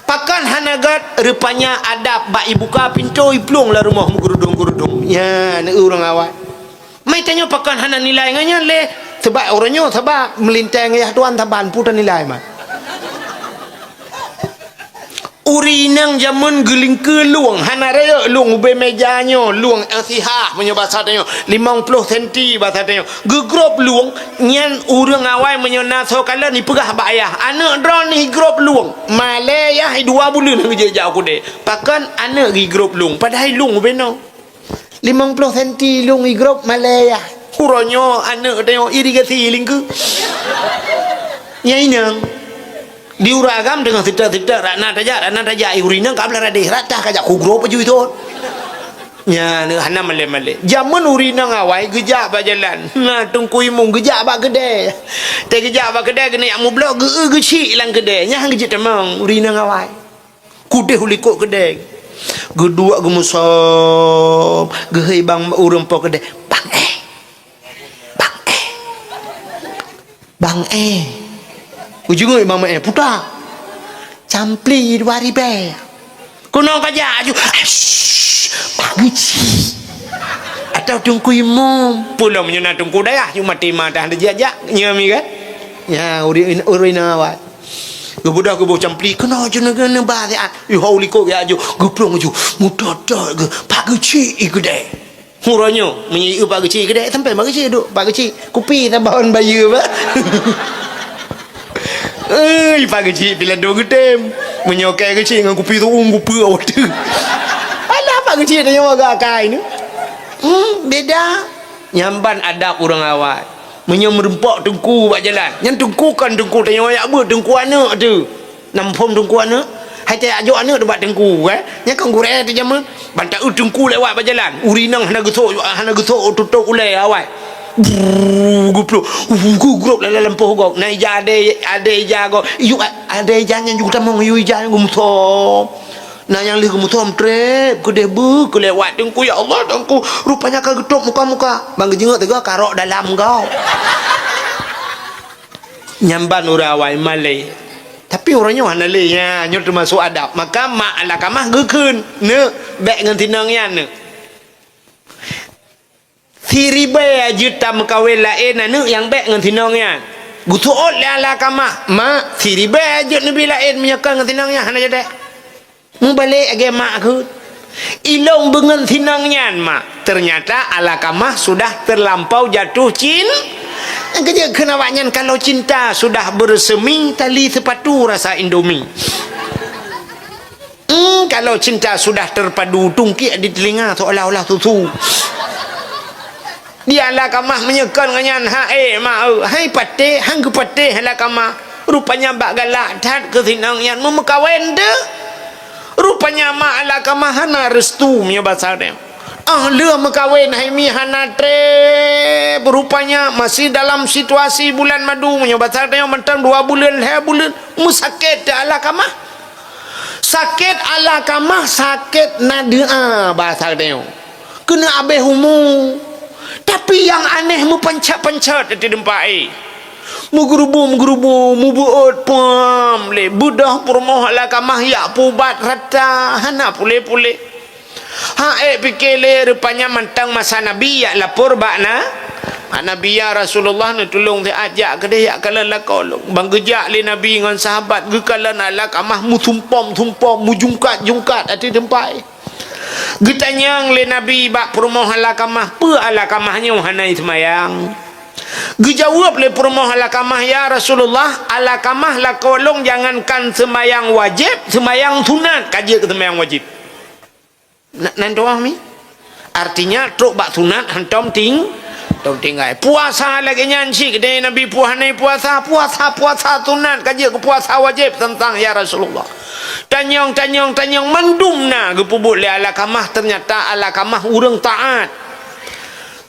pakan hanagat rupanya adab bak ibuka pintu iplung lah rumah gerudung-gerudung ya ni orang awak mai tanya pakan hana nilai nganya le sebab orangnya sebab melintang ya tuan taban putan nilai mah urinang zaman geling ke luang hana raya luang ube mejanya luang LCH punya bahasa tanya 50 cm bahasa tanya gegrop luang nyan urang awai menyona so kala ni pegah bak ayah anak drone ni grop luang malaya 2 bulan kerja jauh aku deh pakan anak gi grop luang padahal luang ube no 50 cm luang gi grop malaya uronyo anak tengok irigasi lingku nyai nang diuragam dengan tidak rana raja urina kabla radeh rata kajak kugro paju itu nya ne hana male zaman urina ngawai gejak ba jalan na tungkui mung gejak ba gede te gejak ba gede kena amu blok geci lang gede nya hang gejak temang urina ngawai kude hulikok gede gedua gemusom gehei bang urang po gede bang ujung mama puta campli 2000 kuno kaja aju pagici atau tungku imum pulau menyuna tungku daya cuma timah dah jajak nyami kan ya urina awat gebudak gebu campli kuno juna gana bahasa hauli ko ya aju geplong aju mutoto ge pagici igede muronyo menyi pagici gede sampai pagici duk pagici kupi tabahan bayu ba pagi cik bila dua gedem menyokai kecil dengan kupi tu kupi awak tu alah pagi cik dia agak kai ni beda nyamban ada orang awak menyemrempak tengku buat jalan yang tengku kan tengku tanya ayak apa tengku anak tu nampom tengku anak hai tak ajuk anak tu buat tengku yang kan gureh tu jama bantak tengku lewat buat jalan urinang hana getok tutup ulai awak gugup dalam pohon naik ada jago yuk ada jangan juga tamong yuk jangan gumsom nah yang lihat gumsom trep gede bu kelewat tengku ya Allah tengku rupanya kagetok muka bang jengok tega karok dalam kau nyamban urawai malai tapi orangnya mana le ya nyot termasuk adab maka mak ala kamah gekeun ne bek ngan tinangnya ne Siribe juta mekawin lain anu yang baik dengan tinongnya. Gutuot la kamah. Mak siribe ajut nabi lain menyakang dengan tinongnya hana jadi. Mu balik age mak aku. Ilong dengan tinongnya mak. Ternyata ala kamah sudah terlampau jatuh kerja kena waknyan kalau cinta sudah bersemi tali sepatu rasa Indomie. Kalau cinta sudah terpadu tungkik di telinga seolah-olah susu. Dia lah kamah menyekan dengan hai pate hang ke pate hala kamah rupanya bak galak dat ke sinang yang memekawin de rupanya mak ala kamah hana restu punya bahasa dia le mekawin hai mi hana tre rupanya masih dalam situasi bulan madu punya bahasa dia mentang 2 bulan 2 bulan musakit ala kamah sakit ala kamah sakit nadia bahasa dia kena abeh humu. Tapi yang aneh mu pencet-pencet di dempai. Mu gerubu mu buat pam le budah permoh la kamah ya pubat rata hana pule. Fikir le rupanya mentang masa Nabi ya lapor bakna. Nabi ya Rasulullah nak tolong dia ajak ke dia kala la kolong. Bang gejak le Nabi dengan sahabat ge kala la kamah mu tumpom mu jungkat ati dempai. Getanyang le Nabi bak perumoh ala kamah pe ala kamahnya hanai semayang gejawab le perumoh ala kamah ya Rasulullah ala kamah la kolong jangankan semayang wajib semayang sunat kaji ke semayang wajib nan doang mi artinya truk bak sunat hantom tinggal puasa lagi nyanci kedai Nabi puasa sunat kaji ke puasa wajib tentang ya Rasulullah Tanyong mendumna gepubut le Alakamah, ternyata Alakamah urang taat.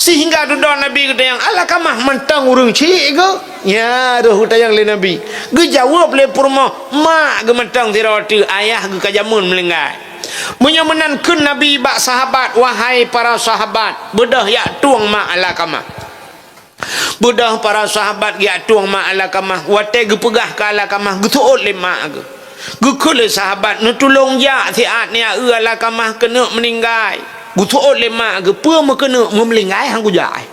Sehingga duduk Nabi kata yang Alakamah mentang urang cik ke? Ya dah tayang le Nabi. Ge jawab le purma, mak ge mentang tirawati, ayah ge kajamun melenggai. Menyamankan Nabi bak sahabat, wahai para sahabat, bedah yak tuang mak Alakamah. Bedah para sahabat yak tuang mak Alakamah, wate ge pegah ke Alakamah, ge tuot le mak ge. Ge sahabat nu tolong jak tiat ni Alakamah kena meninggal. Gutuot lemak ke pe me kena memelinggai hang kujai.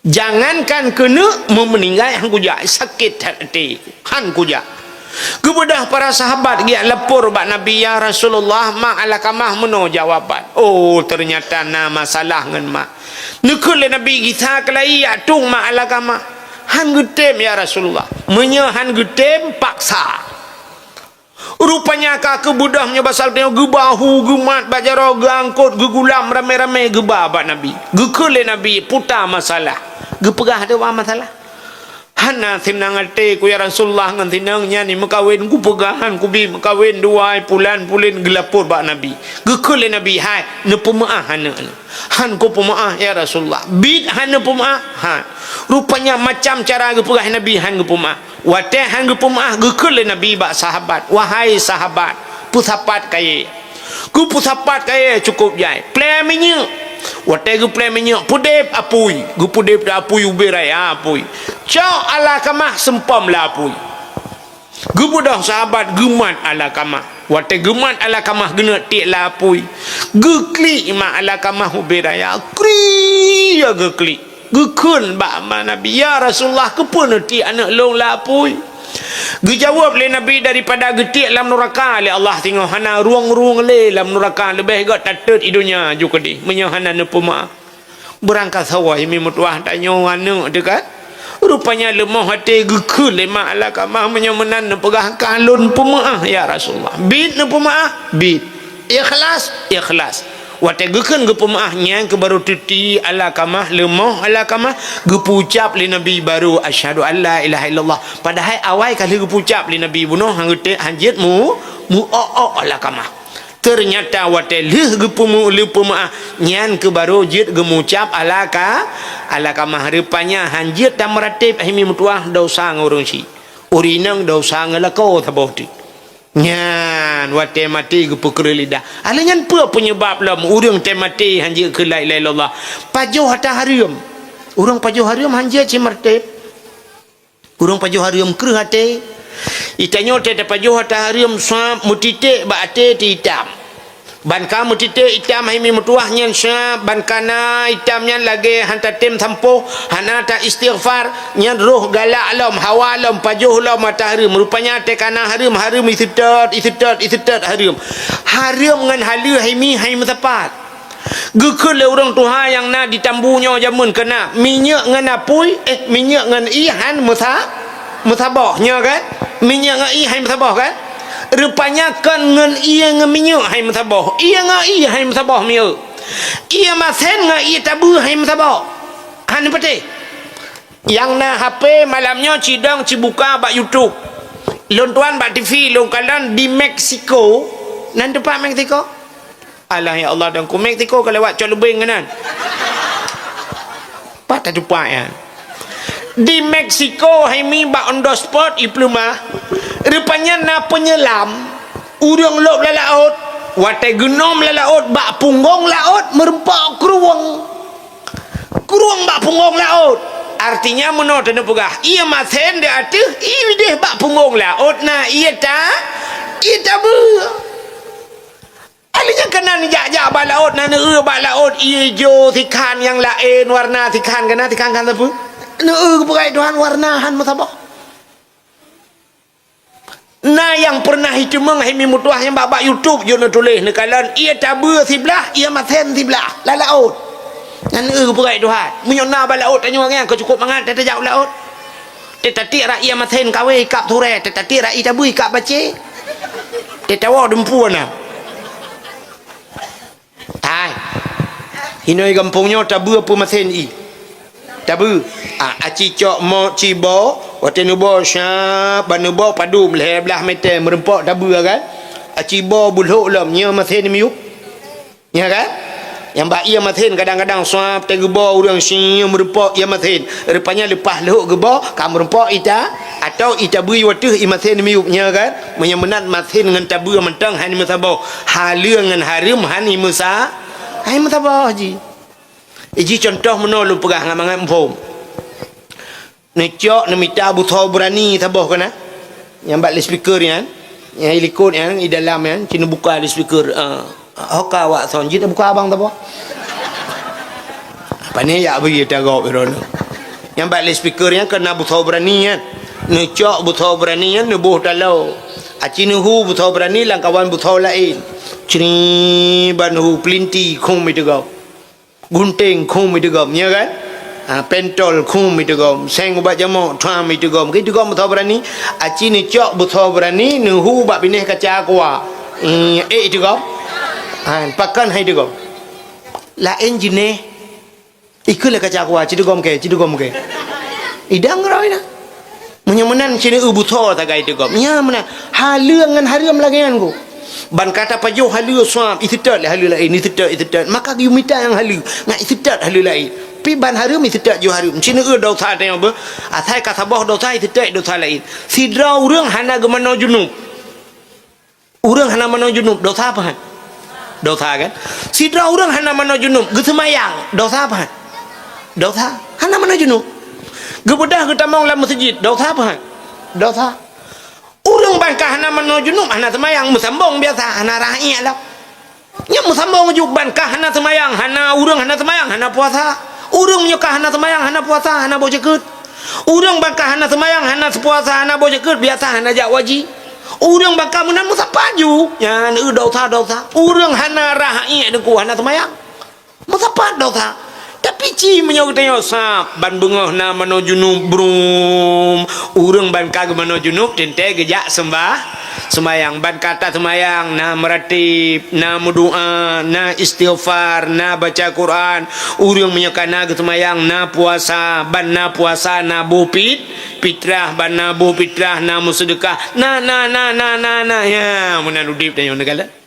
Jangankan kena memeninggai hang kujai, sakit hati hang kujai. Kepada para sahabat dia lepur bak Nabi, ya Rasulullah, mak Alakamah meno jawaban. Oh ternyata na masalah ngan mak. Nekul Nabi kita kelai ya tung mak Alakamah. Han getem ya Rasulullah. Menye han getem paksa. Rupanya kaki budahnya basal tengok gebahu gemat bajaro geangkut gegulam rame-rame gebabak Nabi gekele Nabi putar masalah gepegah ada masalah hana tinang ate ku ya Rasulullah ngan tinangnya ni mekawin ku pegahan ku bi mekawin dua pulan gelapur bak Nabi gekele Nabi hai ne pemaah hana han ku pemaah ya Rasulullah bid hana pemaah han rupanya macam cara gepegah Nabi han gepemaah wate han gepemaah gekele Nabi bak sahabat, wahai sahabat pusapat kaya ku pusapat kaya cukup jai pleminya wate ge pleminya pudep apui gu pudep da apui uberai apui cau Alakamah sempam la apui gu budah sahabat gemat Alakamah wate gemat Alakamah gena tik la apui ge klik mak Alakamah uberai kri ya ge klik gekun bak Nabi, ya Rasulullah kepun ti anak long lapui. Gejawab le Nabi daripada getik dalam neraka le Allah tengok hana ruang-ruang le dalam neraka lebih gat tatet idunya juga di menyahana nepuma. Berangkat sawah mi mutuah tanya anak dekat. Rupanya lemah hati gekun le mak Alakamah menyamanan pegah kalun pemaah ya Rasulullah. Bid nepemaah bid. Ikhlas. Wate geken ge pemaahnya ke baru titi Alakamah lemah Alakamah ge pucap li Nabi baru asyhadu alla ilaha illallah padahal awal kali ge pucap li Nabi bunuh hang te hanjit mu Alakamah ternyata wate leh ge pemaah nyan ke baru jit ge mucap Alakamah rupanya hanjit dan meratib himi mutuah dosa ngurung si urinang dosa ngelako taboti nyan wate mati ke pukul lidah alanyan apa penyebab lam urang te mati hanje ke la ilaha illallah pajuh hata harium urang pajuh harium hanje ci martib urang pajuh harium kreh hate itanyo te pajuh hata harium sa mutitik ba ate ti hitam ban ka mutitik hitam himi mutuah nyan sa ban kana hitam nyan lagi hanta tim sampo hana ta istighfar nyan roh galak lam hawa lam pajuh lam matahari rupanya te kana harim isitat harim ngan halu himi hai matapat gekul le urang tuha yang na ditambunya jamun kena minyak ngan apui minyak ngan ihan musabah nya kan minyak ngan ihan musabah kan rupanya kan ngan ia ngan minyak hai musabah ia ngan ia hai musabah minyak ia masen ngan ia tabu hai musabah han pete yang na HP malamnya cidang cibuka bak YouTube lon tuan bak TV lon kalan di Mexico nan depan Mexico alah ya Allah dan ku Mexico kalau lewat colobeng kanan pat ada depan ya di Mexico himi bak on the spot ipluma rupanya na penyelam urang lop la laut wate genom la laut bak punggong laut merempak keruang bak punggong laut artinya menurut dan pegah ia masen dia atuh ia deh bak punggong laut na ia tabu alinya kena ni jak bak laut na bak laut ijo tikan yang lain warna tikan kan apa berai Tuhan warnahan masabah nah yang pernah itu menghimi mutuah yang bak YouTube yo tulis nekalan ia tabu sebelah ia masen sebelah la laut nan berai Tuhan menyona bak laut tanya orang kau cukup mangat tata jauh laut tetapi rakyat masen kawe kap sore tetapi rakyat tabu kap bace tetawa dempuan nah tai hinoi kampungnya tabu apa masen tabu aci cok mo cibo wate nubo sya banubo padu belah meter merempok tabu kan acibo bulhuk lam nya mathen miup ya kan yang bak ia mathen kadang-kadang suap tegebo urang siam merupa ia mathen rupanya lepas lehuk gebo kamu rempak ita atau ita beri wateh i mathen miup nya kan menyemenat mathen dengan tabu mentang hani musabah haleur dengan harim hani musa hai musabah haji iji contoh menolong pegah ngamangan empom necok nemita buthau berani tabah kana yang bak speaker yang ilikut yang di dalam yang cina buka di speaker hoka wak son jita buka abang tabah apa ni ya bagi tagap iron yang bak speaker yang kena buthau berani kan necok buthau berani kan nebuh talau acina hu buthau berani lang kawan buthau lain cini banhu pelinti khum itu gau gunting khum itu gau ya kan pentol khum itu gom seng ubat jamak tram itu gom gitu gom buthau berani aci ni cok buthau berani nuhu bak pineh kaca kuah itu gom pakan hai itu gom lain jenis ikut kaca kuah cidu gom ke idang roi na menyemenan cini buthau tagai itu gom nya mana haleur ngan haram lagi kan ku ban kata pajuh haleur suam itu tak haleur lain itu tak maka you minta yang haleur ngai itu tak haleur lain pi ban harum itu tak jo harum cina dosa tanya apa athai kata boh dosa itu tak dosa lain sidra urang hana gemano junub urang hana mano junub dosa apa kan dosa kan sidra urang hana mano junub gesemayang dosa apa kan dosa hana mano junub gebedah kita mau dalam masjid dosa apa kan dosa urang bangkah hana mano junub hana semayang musambong biasa hana rakyat lah nya musambong juk bangkah hana semayang hana urang hana semayang hana puasa urang menyukah hana semayang hana puasa hana baca ket urang bangkah hana semayang hana puasa hana baca ket biasa hana jak wajib urang bangkah menan musapaju yan dosa urang hana rahaia deku hana semayang musapa dosa tapi ci menyau tanya sap ban bengah na mano junub brum urang bangkah mano junub tente gejak sembah semayang ban kata semayang na meratib na berdoa na istighfar na baca Quran urang menyekana ke semayang na puasa ban na puasa na bupit fitrah ban na bu fitrah na musedekah na ya menan udip tanya negala